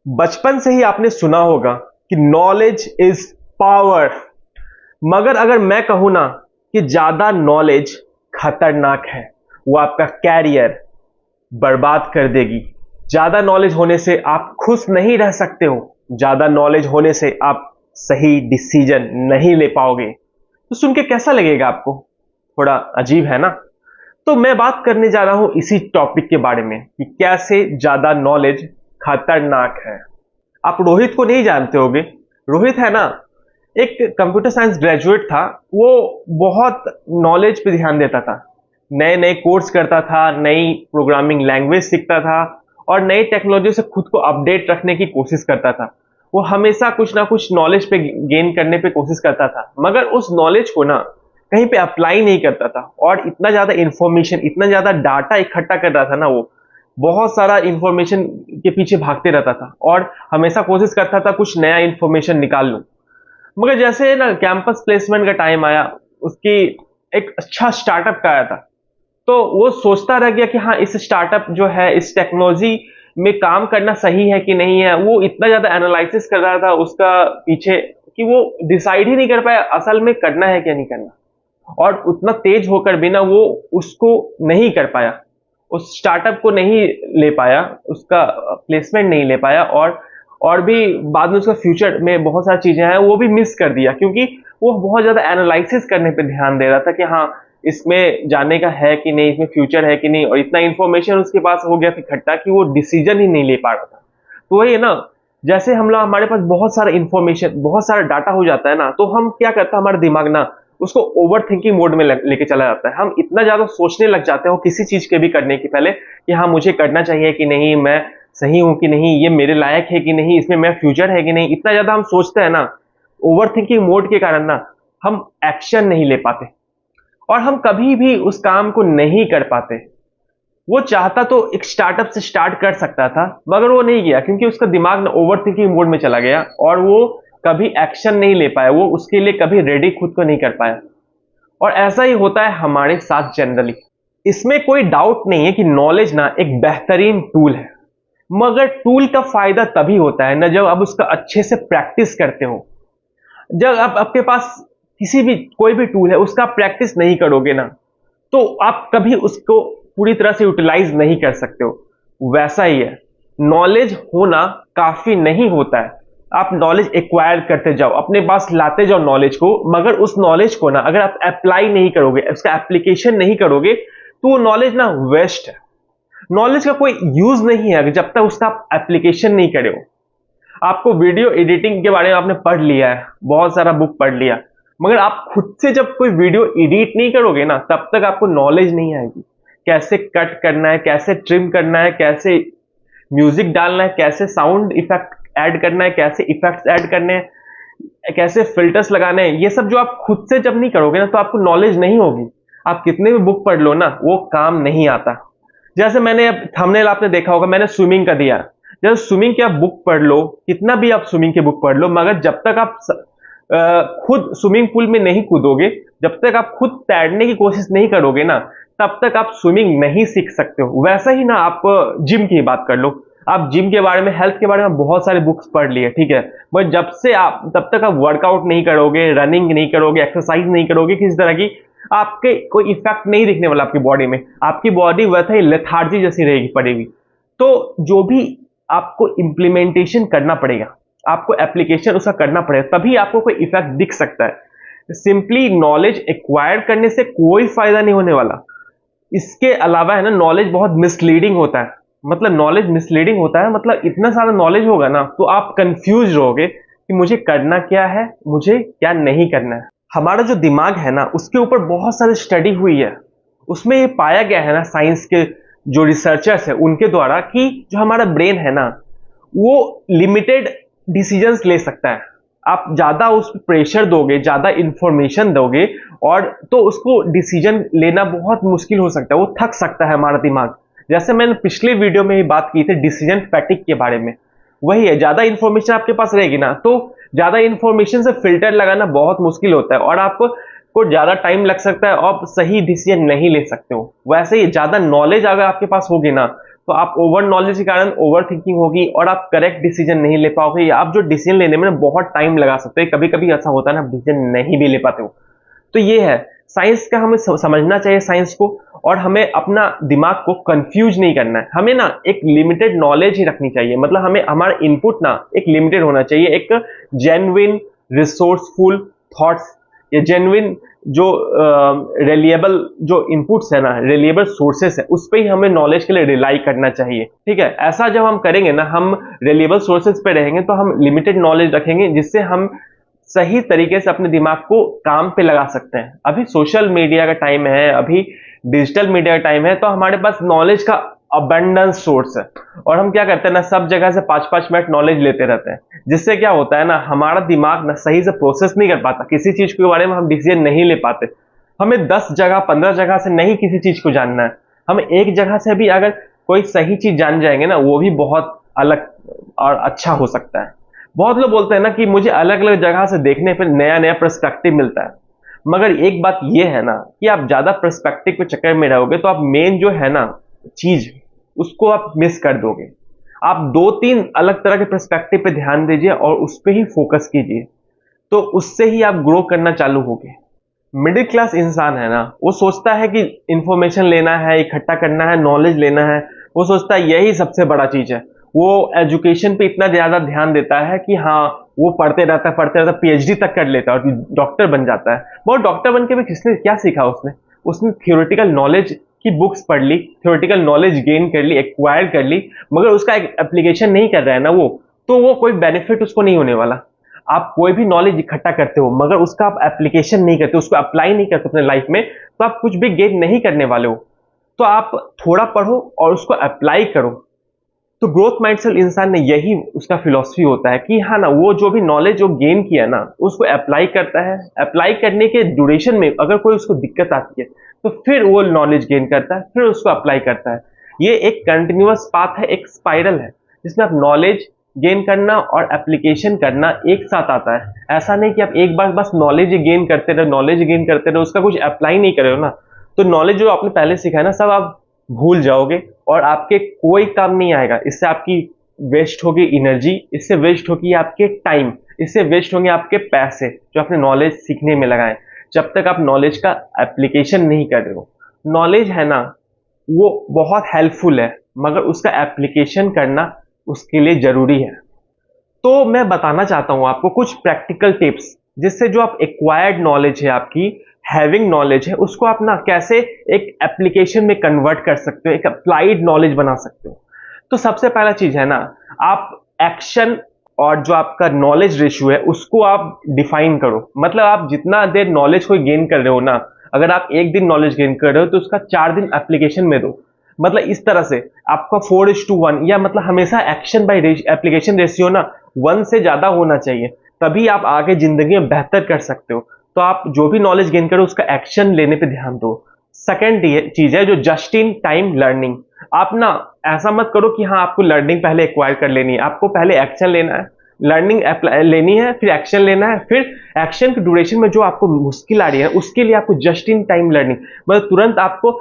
बचपन से ही आपने सुना होगा कि नॉलेज इज पावर। मगर अगर मैं कहूं ना कि ज्यादा नॉलेज खतरनाक है, वो आपका कैरियर बर्बाद कर देगी। ज्यादा नॉलेज होने से आप खुश नहीं रह सकते हो। ज्यादा नॉलेज होने से आप सही डिसीजन नहीं ले पाओगे। तो सुन के कैसा लगेगा आपको? थोड़ा अजीब है ना? तो मैं बात करने जा रहा हूं इसी टॉपिक के बारे में कि कैसे ज्यादा नॉलेज खतरनाक है। आप रोहित को नहीं जानते होगे। रोहित है ना, एक कंप्यूटर साइंस ग्रेजुएट था। वो बहुत नॉलेज पे ध्यान देता था, नए नए कोर्स करता था, नई प्रोग्रामिंग लैंग्वेज सीखता था और नई टेक्नोलॉजी से खुद को अपडेट रखने की कोशिश करता था। वो हमेशा कुछ ना कुछ नॉलेज पे गेन करने पे कोशिश करता था, मगर उस नॉलेज को ना कहीं पे अप्लाई नहीं करता था। और इतना ज्यादा इंफॉर्मेशन, इतना ज्यादा डाटा इकट्ठा कर रहा था ना, वो बहुत सारा इंफॉर्मेशन के पीछे भागते रहता था और हमेशा कोशिश करता था कुछ नया इंफॉर्मेशन निकाल लूं। मगर जैसे ना कैंपस प्लेसमेंट का टाइम आया, उसकी एक अच्छा स्टार्टअप का आया था, तो वो सोचता रह गया कि हाँ, इस स्टार्टअप जो है, इस टेक्नोलॉजी में काम करना सही है कि नहीं है। वो इतना ज्यादा एनालिसिस कर रहा था उसका पीछे कि वो डिसाइड ही नहीं कर पाया असल में करना है क्या नहीं करना। और उतना तेज होकर भी ना वो उसको नहीं कर पाया, उस स्टार्टअप को नहीं ले पाया, उसका प्लेसमेंट नहीं ले पाया। और भी बाद में उसका फ्यूचर में बहुत सारी चीजें हैं वो भी मिस कर दिया, क्योंकि वो बहुत ज्यादा एनालिसिस करने पे ध्यान दे रहा था कि हाँ, इसमें जाने का है कि नहीं, इसमें फ्यूचर है कि नहीं। और इतना इंफॉर्मेशन उसके पास हो गया था इकट्ठा कि वो डिसीजन ही नहीं ले पा रहा था। तो वही है ना, जैसे हम लोग, हमारे पास बहुत सारा इंफॉर्मेशन, बहुत सारा डाटा हो जाता है ना, तो हम क्या करता है, हमारा दिमाग ना उसको ओवर थिंकिंग मोड में लेके चला जाता है। हम इतना ज्यादा सोचने लग जाते हैं किसी चीज के भी करने के पहले कि हाँ, मुझे करना चाहिए कि नहीं, मैं सही हूं कि नहीं, ये मेरे लायक है कि नहीं, इसमें मेरा फ्यूचर है कि नहीं। इतना ज्यादा हम सोचते हैं ना, ओवर थिंकिंग मोड के कारण ना हम एक्शन नहीं ले पाते और हम कभी भी उस काम को नहीं कर पाते। वो चाहता तो एक स्टार्टअप से स्टार्ट कर सकता था, मगर वो नहीं किया क्योंकि उसका दिमाग ना ओवर थिंकिंग मोड में चला गया और वो कभी एक्शन नहीं ले पाया, वो उसके लिए कभी रेडी खुद को नहीं कर पाया। और ऐसा ही होता है हमारे साथ जनरली। इसमें कोई डाउट नहीं है कि नॉलेज ना एक बेहतरीन टूल है, मगर टूल का फायदा तभी होता है ना जब आप उसका अच्छे से प्रैक्टिस करते हो। जब आप, आपके पास किसी भी कोई भी टूल है, उसका प्रैक्टिस नहीं करोगे ना, तो आप कभी उसको पूरी तरह से यूटिलाइज नहीं कर सकते हो। वैसा ही है, नॉलेज होना काफी नहीं होता है। आप नॉलेज एक्वायर करते जाओ, अपने पास लाते जाओ नॉलेज को, मगर उस नॉलेज को ना अगर आप अप्लाई नहीं करोगे, उसका एप्लीकेशन नहीं करोगे, तो वो नॉलेज ना वेस्ट है। नॉलेज का कोई यूज नहीं है जब तक उसका आप एप्लीकेशन नहीं करे हो। आपको वीडियो एडिटिंग के बारे में आपने पढ़ लिया है, बहुत सारा बुक पढ़ लिया, मगर आप खुद से जब कोई वीडियो एडिट नहीं करोगे ना, तब तक आपको नॉलेज नहीं आएगी। कैसे कट करना है, कैसे ट्रिम करना है, कैसे म्यूजिक डालना है, कैसे साउंड इफेक्ट ऐड करना है, कैसे इफेक्ट्स ऐड करने हैं, कैसे फिल्टर्स लगाने हैं, ये सब जो आप खुद से जब नहीं करोगे ना, तो आपको नॉलेज नहीं होगी। आप कितने भी बुक पढ़ लो ना, वो काम नहीं आता। जैसे मैंने अब थंबनेल आपने देखा होगा, मैंने स्विमिंग का दिया। जब स्विमिंग की आप बुक पढ़ लो, कितना भी आप स्विमिंग की बुक पढ़ लो, मगर जब तक आप खुद स्विमिंग पूल में नहीं कूदोगे, जब तक आप खुद तैरने की कोशिश नहीं करोगे ना, तब तक आप स्विमिंग नहीं सीख सकते हो। वैसा ही ना, आप जिम की बात कर लो। आप जिम के बारे में, हेल्थ के बारे में बहुत सारे बुक्स पढ़ लिए, ठीक है, बट जब से आप, तब तक आप वर्कआउट नहीं करोगे, रनिंग नहीं करोगे, एक्सरसाइज नहीं करोगे किसी तरह की, आपके कोई इफेक्ट नहीं दिखने वाला आपकी बॉडी में। आपकी बॉडी वैसे ही लेथार्जी जैसी रहेगी, पड़ेगी। तो जो भी आपको इंप्लीमेंटेशन करना पड़ेगा, आपको एप्लीकेशन उसका करना पड़ेगा, तभी आपको कोई इफेक्ट दिख सकता है। सिंपली नॉलेज एक्वायर करने से कोई फायदा नहीं होने वाला। इसके अलावा है ना, नॉलेज बहुत मिसलीडिंग होता है। मतलब नॉलेज मिसलीडिंग होता है, मतलब इतना सारा नॉलेज होगा ना, तो आप कंफ्यूज रहोगे कि मुझे करना क्या है, मुझे क्या नहीं करना है। हमारा जो दिमाग है ना, उसके ऊपर बहुत सारी स्टडी हुई है। उसमें ये पाया गया है ना, साइंस के जो रिसर्चर्स है उनके द्वारा, कि जो हमारा ब्रेन है ना, वो लिमिटेड डिसीजंस ले सकता है। आप ज्यादा उस पर प्रेशर दोगे, ज्यादा इंफॉर्मेशन दोगे, और तो उसको डिसीजन लेना बहुत मुश्किल हो सकता है, वो थक सकता है हमारा दिमाग। जैसे मैंने पिछले वीडियो में ही बात की थी डिसीजन फैटिक के बारे में। वही है, ज्यादा इंफॉर्मेशन आपके पास रहेगी ना, तो ज्यादा इंफॉर्मेशन से फिल्टर लगाना बहुत मुश्किल होता है और आपको को ज्यादा टाइम लग सकता है, आप सही डिसीजन नहीं ले सकते हो। वैसे ही ज्यादा नॉलेज अगर आपके पास होगी ना, तो आप ओवर नॉलेज के कारण ओवर थिंकिंग होगी और आप करेक्ट डिसीजन नहीं ले पाओगे, या आप जो डिसीजन लेने में ना बहुत टाइम लगा सकते हैं, कभी कभी ऐसा होता है ना, डिसीजन नहीं भी ले पाते हो। तो ये है साइंस का, हमें समझना चाहिए साइंस को, और हमें अपना दिमाग को कंफ्यूज नहीं करना है। हमें ना एक लिमिटेड नॉलेज ही रखनी चाहिए, मतलब हमें हमारा इनपुट ना एक लिमिटेड होना चाहिए, एक जेन्युइन रिसोर्सफुल थॉट्स, ये जेन्युइन जो रिलायबल जो इनपुट्स है ना, रिलायबल सोर्सेस है, उस पे ही हमें नॉलेज के लिए रिलाई करना चाहिए। ठीक है, ऐसा जब हम करेंगे ना, हम रिलायबल सोर्सेस पे रहेंगे तो हम लिमिटेड नॉलेज रखेंगे, जिससे हम सही तरीके से अपने दिमाग को काम पे लगा सकते हैं। अभी सोशल मीडिया का टाइम है, अभी डिजिटल मीडिया का टाइम है, तो हमारे पास नॉलेज का अबंडेंस सोर्स है, और हम क्या करते हैं ना, सब जगह से 5-5 मिनट नॉलेज लेते रहते हैं, जिससे क्या होता है ना, हमारा दिमाग ना सही से प्रोसेस नहीं कर पाता, किसी चीज के बारे में हम डिसीजन नहीं ले पाते। हमें 10 जगह 15 जगह से नहीं किसी चीज को जानना है, हम एक जगह से भी अगर कोई सही चीज जान जाएंगे ना, वो भी बहुत अलग और अच्छा हो सकता है। बहुत लोग बोलते हैं ना कि मुझे अलग अलग जगह से देखने पर नया नया पर्सपेक्टिव मिलता है, मगर एक बात ये है ना कि आप ज्यादा पर्सपेक्टिव के चक्कर में रहोगे तो आप मेन जो है ना चीज, उसको आप मिस कर दोगे। आप 2-3 अलग तरह के पर्सपेक्टिव पे ध्यान दीजिए और उस पे ही फोकस कीजिए, तो उससे ही आप ग्रो करना चालू होगे। मिडिल क्लास इंसान है ना, वो सोचता है कि इंफॉर्मेशन लेना है, इकट्ठा करना है, नॉलेज लेना है, वो सोचता है यही सबसे बड़ा चीज है। वो एजुकेशन पे इतना ज्यादा ध्यान देता है कि हाँ, वो पढ़ते रहता पीएचडी तक कर लेता है और डॉक्टर बन जाता है। बहुत डॉक्टर बन के भी किसने क्या सीखा, उसने उसने थियोरेटिकल नॉलेज की बुक्स पढ़ ली, थियोरेटिकल नॉलेज गेन कर ली, एक्वायर कर ली, मगर उसका एक एप्लीकेशन नहीं कर रहा है ना वो, तो वो कोई बेनिफिट उसको नहीं होने वाला। आप कोई भी नॉलेज इकट्ठा करते हो मगर उसका आप एप्लीकेशन नहीं करते, उसको अप्लाई नहीं करते अपने लाइफ में, तो आप कुछ भी गेन नहीं करने वाले हो। तो आप थोड़ा पढ़ो और उसको अप्लाई करो। तो ग्रोथ माइंडसेट इंसान ने यही उसका फिलॉसफी होता है कि हाँ ना, वो जो भी नॉलेज जो गेन किया ना, उसको अप्लाई करता है। अप्लाई करने के ड्यूरेशन में अगर कोई उसको दिक्कत आती है तो फिर वो नॉलेज गेन करता है, फिर उसको अप्लाई करता है। ये एक कंटिन्यूअस पाथ है, एक स्पाइरल है, जिसमें आप नॉलेज गेन करना और एप्लीकेशन करना एक साथ आता है। ऐसा नहीं कि आप एक बार बस नॉलेज गेन करते रहे, नॉलेज गेन करते रहे, उसका कुछ अप्लाई नहीं करे हो ना, तो नॉलेज जो आपने पहले सीखा है ना, सब आप भूल जाओगे और आपके कोई काम नहीं आएगा। इससे आपकी वेस्ट होगी एनर्जी, इससे वेस्ट होगी आपके टाइम, इससे वेस्ट होंगे आपके पैसे जो आपने नॉलेज सीखने में लगाए, जब तक आप नॉलेज का एप्लीकेशन नहीं कर रहे हो। नॉलेज है ना, वो बहुत हेल्पफुल है, मगर उसका एप्लीकेशन करना उसके लिए जरूरी है। तो मैं बताना चाहता हूं आपको कुछ प्रैक्टिकल टिप्स, जिससे जो आप एक्वायर्ड नॉलेज है, आपकी हैविंग नॉलेज है, उसको आप ना कैसे एक एप्लीकेशन में कन्वर्ट कर सकते हो, एक अप्लाइड नॉलेज बना सकते हो। तो सबसे पहला चीज है ना, आप एक्शन और जो आपका नॉलेज रेशियो है उसको आप डिफाइन करो। मतलब आप जितना देर नॉलेज को गेन कर रहे हो ना, अगर आप एक दिन नॉलेज गेन कर रहे हो तो उसका 4 दिन एप्लीकेशन में दो। मतलब इस तरह से आपका 4:1, या मतलब हमेशा एक्शन बाय एप्लीकेशन रेशियो ना 1 से ज्यादा होना चाहिए, तभी आप आगे जिंदगी में बेहतर कर सकते हो। तो आप जो भी नॉलेज गेन करो उसका एक्शन लेने पे ध्यान दो। सेकेंड चीज है जो जस्ट इन टाइम लर्निंग। आप ना ऐसा मत करो कि हाँ आपको लर्निंग पहले एक्वायर कर लेनी है, आपको पहले एक्शन लेना है, लर्निंग लेनी है, फिर एक्शन लेना है, फिर एक्शन की ड्यूरेशन में जो आपको मुश्किल आ रही है उसके लिए आपको जस्ट इन टाइम लर्निंग, मतलब तुरंत आपको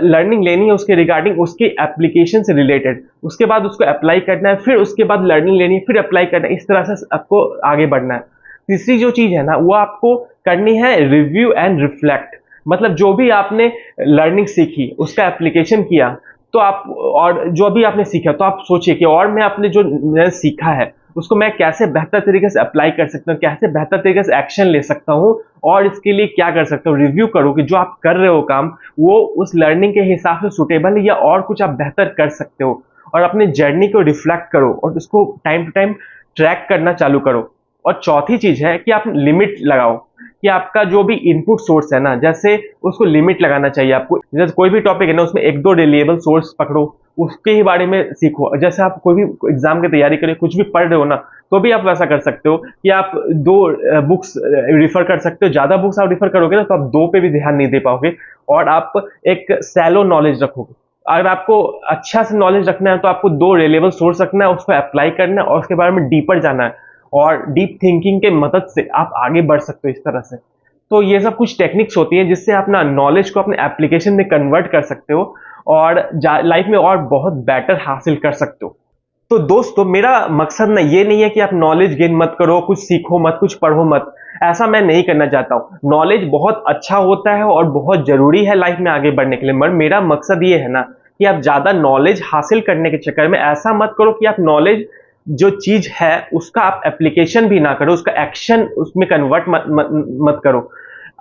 लर्निंग लेनी है उसके रिगार्डिंग, उसके एप्लीकेशन से रिलेटेड, उसके बाद उसको अप्लाई करना है, फिर उसके बाद लर्निंग लेनी है, फिर अप्लाई करना है। इस तरह से आपको आगे बढ़ना है। तीसरी जो चीज है ना, वो आपको करनी है रिव्यू एंड रिफ्लेक्ट। मतलब जो भी आपने लर्निंग सीखी उसका एप्लीकेशन किया, तो आप और जो भी आपने सीखा तो आप सोचिए कि और मैं अपने जो मैंने सीखा है उसको मैं कैसे बेहतर तरीके से अप्लाई कर सकता हूँ, कैसे बेहतर तरीके से एक्शन ले सकता हूँ, और इसके लिए क्या कर सकता हूँ। रिव्यू करो कि जो आप कर रहे हो काम वो उस लर्निंग के हिसाब से सुटेबल है या और कुछ आप बेहतर कर सकते हो, और अपने जर्नी को रिफ्लेक्ट करो और उसको टाइम टू टाइम ट्रैक करना चालू करो। और चौथी चीज है कि आप लिमिट लगाओ कि आपका जो भी इनपुट सोर्स है ना, जैसे उसको लिमिट लगाना चाहिए आपको। जैसे कोई भी टॉपिक है ना, उसमें 1-2 रिलायबल सोर्स पकड़ो, उसके ही बारे में सीखो। जैसे आप कोई भी एग्जाम की तैयारी करें, कुछ भी पढ़ रहे हो ना, तो भी आप वैसा कर सकते हो कि आप 2 बुक्स रिफर कर सकते हो। ज्यादा बुक्स आप रिफर करोगे ना तो आप 2 पे भी ध्यान नहीं दे पाओगे और आप एक सैलो नॉलेज रखोगे। अगर आपको अच्छा से नॉलेज रखना है तो आपको 2 रिलायबल सोर्स रखना है, उसको अप्लाई करना है और उसके बारे में डीपर जाना है, और डीप थिंकिंग के मदद से आप आगे बढ़ सकते हो इस तरह से। तो ये सब कुछ टेक्निक्स होती हैं जिससे आप ना नॉलेज को अपने एप्लीकेशन में कन्वर्ट कर सकते हो और लाइफ में और बहुत बेटर हासिल कर सकते हो। तो दोस्तों, मेरा मकसद ना ये नहीं है कि आप नॉलेज गेन मत करो, कुछ सीखो मत, कुछ पढ़ो मत। ऐसा मैं नहीं करना चाहता हूँ। नॉलेज बहुत अच्छा होता है और बहुत जरूरी है लाइफ में आगे बढ़ने के लिए, मगर मेरा मकसद ये है ना कि आप ज्यादा नॉलेज हासिल करने के चक्कर में ऐसा मत करो कि आप नॉलेज जो चीज है उसका आप एप्लीकेशन भी ना करो, उसका एक्शन उसमें कन्वर्ट मत करो।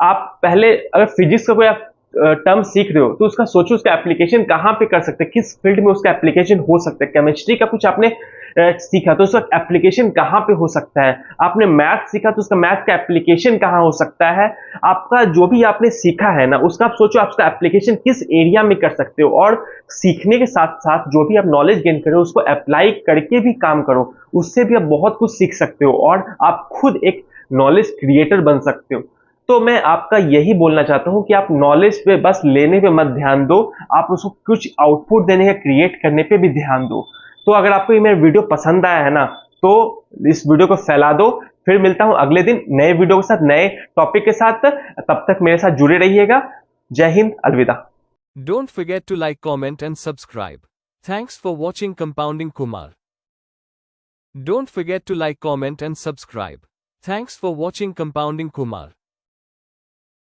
आप पहले अगर फिजिक्स का कोई आप टर्म सीख रहे हो तो उसका सोचो, उसका एप्लीकेशन कहाँ पे कर सकते हैं, किस फील्ड में उसका एप्लीकेशन हो सकता है। केमिस्ट्री का कुछ आपने सीखा तो उसका एप्लीकेशन कहाँ पे हो सकता है। आपने मैथ सीखा तो उसका मैथ का एप्लीकेशन कहाँ हो सकता है। आपका जो भी आपने सीखा है ना, उसका आप सोचो आप उसका एप्लीकेशन किस एरिया में कर सकते हो। और सीखने के साथ साथ जो भी आप नॉलेज गेन कर रहे हो उसको अप्लाई करके भी काम करो, उससे भी आप बहुत कुछ सीख सकते हो और आप खुद एक नॉलेज क्रिएटर बन सकते हो। तो मैं आपका यही बोलना चाहता हूं कि आप नॉलेज पे बस लेने पे मत ध्यान दो, आप उसको कुछ आउटपुट देने का, क्रिएट करने पे भी ध्यान दो। तो अगर आपको ये मेरा वीडियो पसंद आया है ना, तो इस वीडियो को फैला दो। फिर मिलता हूं अगले दिन नए वीडियो के साथ, नए टॉपिक के साथ। तब तक मेरे साथ जुड़े रहिएगा। जय हिंद, अलविदा। Don't forget to like, comment and subscribe. Thanks for watching Compounding Kumar. Don't forget to like, comment and subscribe. Thanks for watching Compounding Kumar.